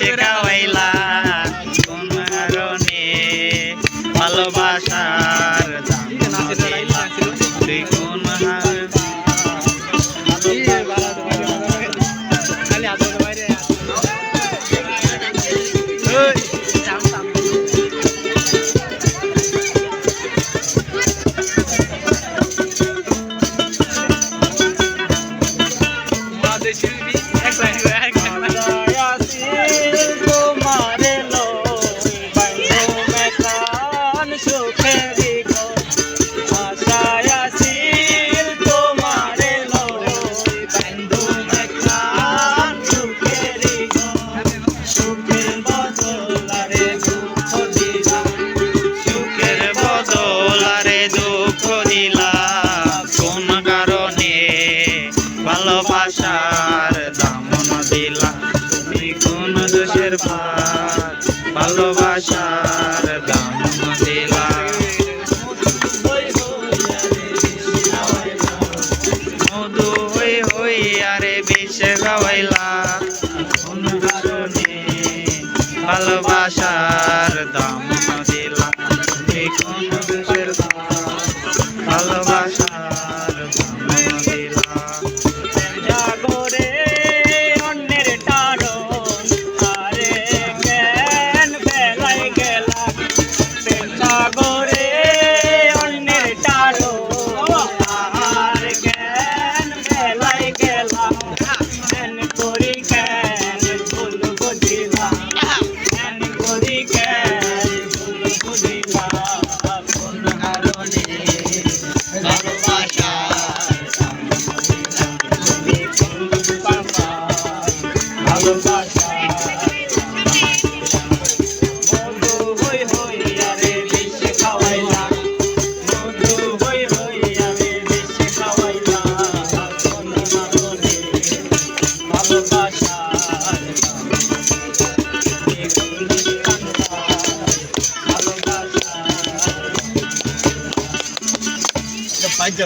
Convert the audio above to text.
বেশে খাওয়াইলা কোন কারণে ভালোবাসার দাম দিলা তুই কোন ভালোবাসার দাম দিলা তুমি কোন দোষের ভার ভালোবাসার দাম দিলা মধু হই হই আরে বেশে খাওয়াইলা কোন কারণে ভালোবাসার দাম দিলা তুমি কোন দোষের ভার ভালোবাসার দাম দিলা Bye.